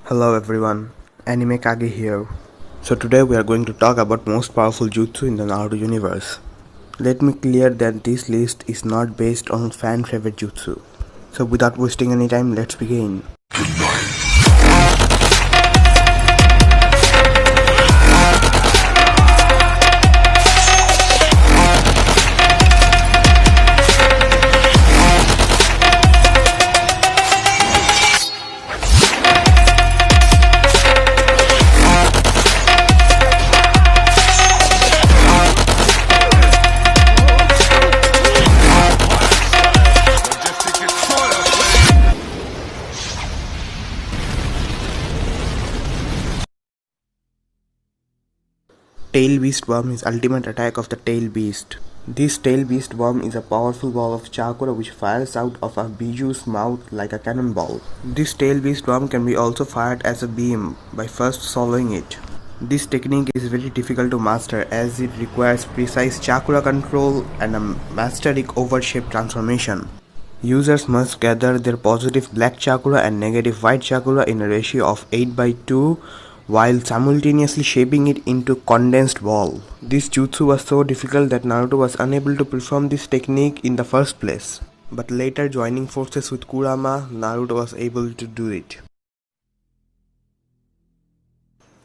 Hello everyone, Anime Kage here. So today we are going to talk about most powerful jutsu in the Naruto universe. Let me clear that this list is not based on fan favorite jutsu. So without wasting any time, let's begin. Tail Beast Worm is ultimate attack of the Tail Beast. This Tail Beast Worm is a powerful ball of chakra which fires out of a Biju's mouth like a cannonball. This Tail Beast Worm can be also fired as a beam by first swallowing it. This technique is very difficult to master as it requires precise chakra control and a mastery over shape transformation. Users must gather their positive black chakra and negative white chakra in a ratio of 8:2 while simultaneously shaping it into condensed ball. This jutsu was so difficult that Naruto was unable to perform this technique in the first place. But later joining forces with Kurama, Naruto was able to do it.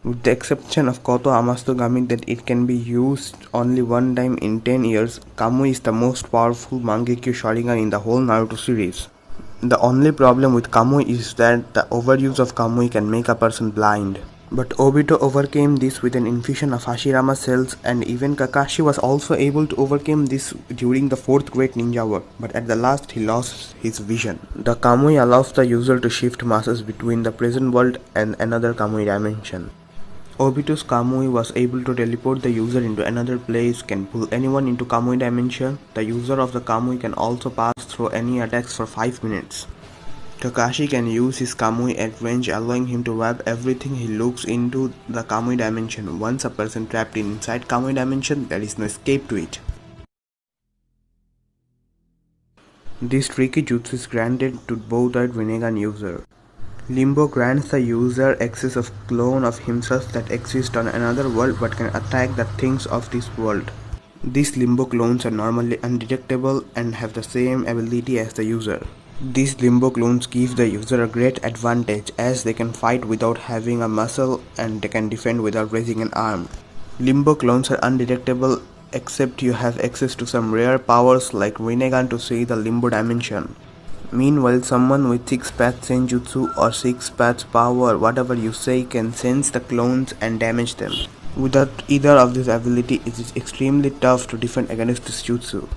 With the exception of Koto Amastogami that it can be used only one time in 10 years, Kamui is the most powerful Mangekyo Sharingan in the whole Naruto series. The only problem with Kamui is that the overuse of Kamui can make a person blind. But Obito overcame this with an infusion of Hashirama cells, and even Kakashi was also able to overcome this during the 4th Great Ninja War, but at the last he lost his vision. The Kamui allows the user to shift masses between the present world and another Kamui dimension. Obito's Kamui was able to teleport the user into another place, can pull anyone into Kamui dimension. The user of the Kamui can also pass through any attacks for 5 minutes. Kakashi can use his Kamui at range, allowing him to wrap everything he looks into the Kamui dimension. Once a person trapped inside Kamui dimension, there is no escape to it. This tricky jutsu is granted to both-eyed Rinnegan user. Limbo grants the user access of clone of himself that exist on another world but can attack the things of this world. These Limbo clones are normally undetectable and have the same ability as the user. These Limbo clones give the user a great advantage as they can fight without having a muscle and they can defend without raising an arm. Limbo clones are undetectable except you have access to some rare powers like Rinnegan to see the Limbo dimension. Meanwhile, someone with 6-path senjutsu or 6-path power, whatever you say, can sense the clones and damage them. Without either of these abilities, it is extremely tough to defend against this jutsu.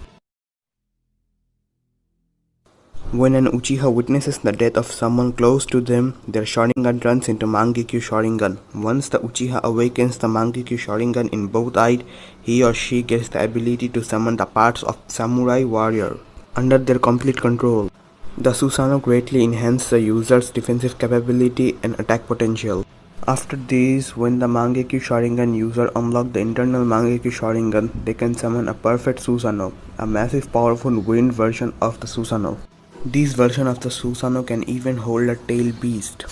When an Uchiha witnesses the death of someone close to them, their Sharingan turns into Mangekyo Sharingan. Once the Uchiha awakens the Mangekyo Sharingan in both eyes, he or she gets the ability to summon the parts of samurai warrior under their complete control. The Susanoo greatly enhances the user's defensive capability and attack potential. After this, when the Mangekyo Sharingan user unlocks the internal Mangekyo Sharingan, they can summon a perfect Susanoo, a massive powerful wind version of the Susanoo. This version of the Susanoo can even hold a tail beast.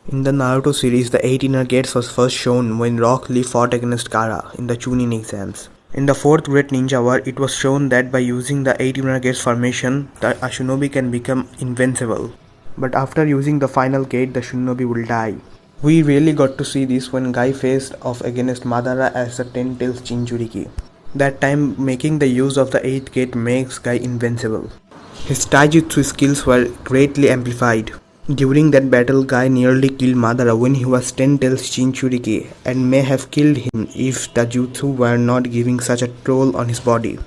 In the Naruto series, the 8 inner gates was first shown when Rock Lee fought against Gaara in the Chunin exams. In the 4th Great Ninja War, it was shown that by using the 8 inner gates formation, a shinobi can become invincible. But after using the final gate, the shinobi will die. We really got to see this when Guy faced off against Madara as the 10 tails Jinchuriki. That time, making the use of the 8th gate makes Guy invincible. His taijutsu skills were greatly amplified. During that battle, Guy nearly killed Madara when he was 10 tails Jinchuriki and may have killed him if the jutsu were not giving such a toll on his body.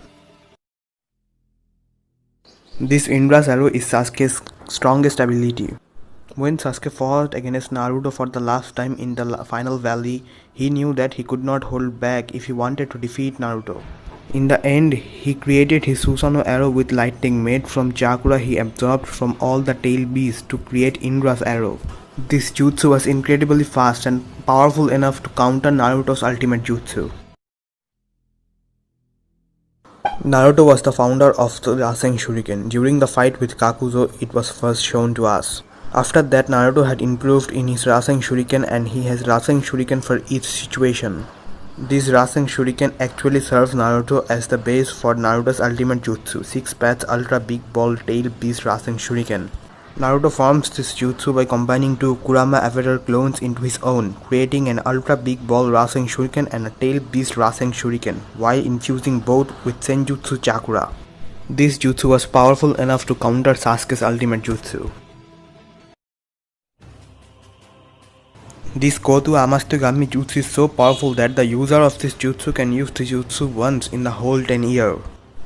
This Indra's arrow is Sasuke's strongest ability. When Sasuke fought against Naruto for the last time in the final valley, he knew that he could not hold back if he wanted to defeat Naruto. In the end, he created his Susanoo arrow with lightning made from chakra he absorbed from all the tail beasts to create Indra's arrow. This jutsu was incredibly fast and powerful enough to counter Naruto's ultimate jutsu. Naruto was the founder of the Rasen Shuriken. During the fight with Kakuzo, it was first shown to us. After that, Naruto had improved in his Rasen Shuriken and he has Rasen Shuriken for each situation. This Rasen Shuriken actually serves Naruto as the base for Naruto's ultimate jutsu, 6 paths ultra big ball tail beast Rasen Shuriken. Naruto forms this jutsu by combining two Kurama Avatar clones into his own, creating an ultra big ball Rasen Shuriken and a tail beast Rasen Shuriken, while infusing both with Senjutsu Chakra. This jutsu was powerful enough to counter Sasuke's ultimate jutsu. This Kotu Amastugami jutsu is so powerful that the user of this jutsu can use the jutsu once in the whole 10 years.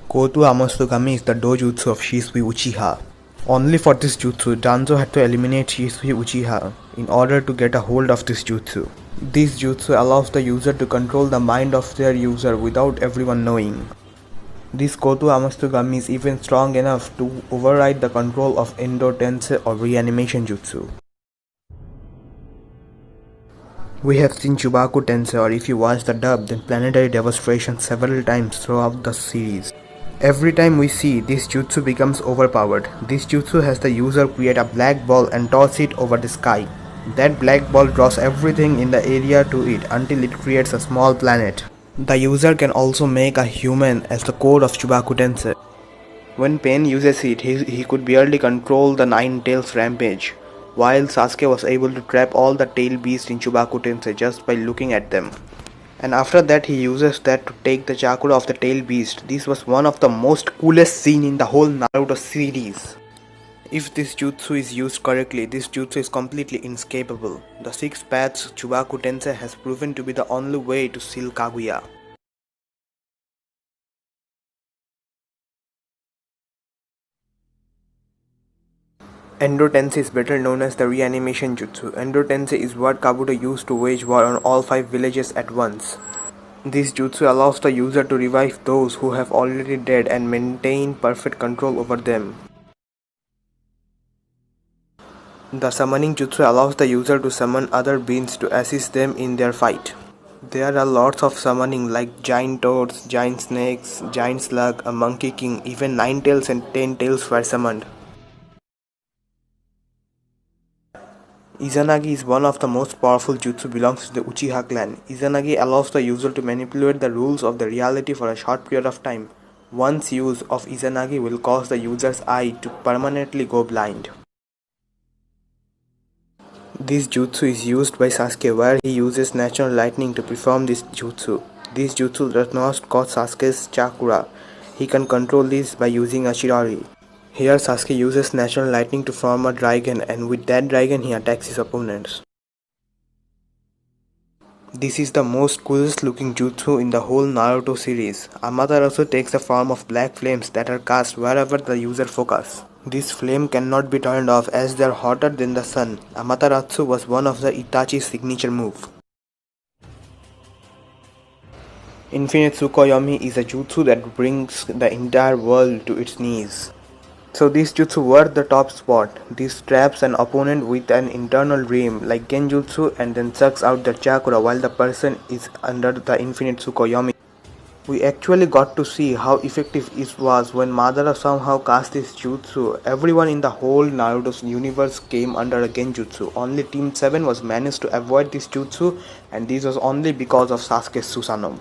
Kotu Amastugami is the dojutsu of Shisui Uchiha. Only for this jutsu, Danzo had to eliminate Shisui Uchiha in order to get a hold of this jutsu. This jutsu allows the user to control the mind of their user without everyone knowing. This Kotu Amastugami is even strong enough to override the control of Endo Tensei or reanimation jutsu. We have seen Chubaku Tensei, or if you watch the dub, then Planetary Devastation several times throughout the series. Every time we see this jutsu becomes overpowered. This jutsu has the user create a black ball and toss it over the sky. That black ball draws everything in the area to it until it creates a small planet. The user can also make a human as the core of Chubaku Tensei. When Pain uses it, he could barely control the Nine Tails Rampage, while Sasuke was able to trap all the tail beasts in Chubaku Tensei just by looking at them. And after that he uses that to take the chakra of the tail beast. This was one of the most coolest scene in the whole Naruto series. If this jutsu is used correctly, this jutsu is completely inescapable. The 6 paths Chubaku Tensei has proven to be the only way to seal Kaguya. Endo Tensei is better known as the reanimation jutsu. Endo Tensei is what Kabuto used to wage war on all 5 villages at once. This jutsu allows the user to revive those who have already died and maintain perfect control over them. The summoning jutsu allows the user to summon other beings to assist them in their fight. There are lots of summoning like giant toads, giant snakes, giant slug, a monkey king, even 9 tails and 10 tails were summoned. Izanagi is one of the most powerful jutsu belongs to the Uchiha clan. Izanagi allows the user to manipulate the rules of the reality for a short period of time. One's use of Izanagi will cause the user's eye to permanently go blind. This jutsu is used by Sasuke where he uses natural lightning to perform this jutsu. This jutsu does not cause Sasuke's chakra. He can control this by using a Shirari. Here Sasuke uses natural lightning to form a dragon and with that dragon he attacks his opponents. This is the most coolest looking jutsu in the whole Naruto series. Amaterasu takes the form of black flames that are cast wherever the user focuses. This flame cannot be turned off as they are hotter than the sun. Amaterasu was one of the Itachi's signature moves. Infinite Tsukuyomi is a jutsu that brings the entire world to its knees. So this jutsu worth the top spot. This traps an opponent with an internal dream like Genjutsu and then sucks out the chakra while the person is under the infinite Tsukuyomi. We actually got to see how effective it was when Madara somehow cast this jutsu. Everyone in the whole Naruto's universe came under a Genjutsu. Only Team 7 was managed to avoid this jutsu and this was only because of Sasuke's Susanoo.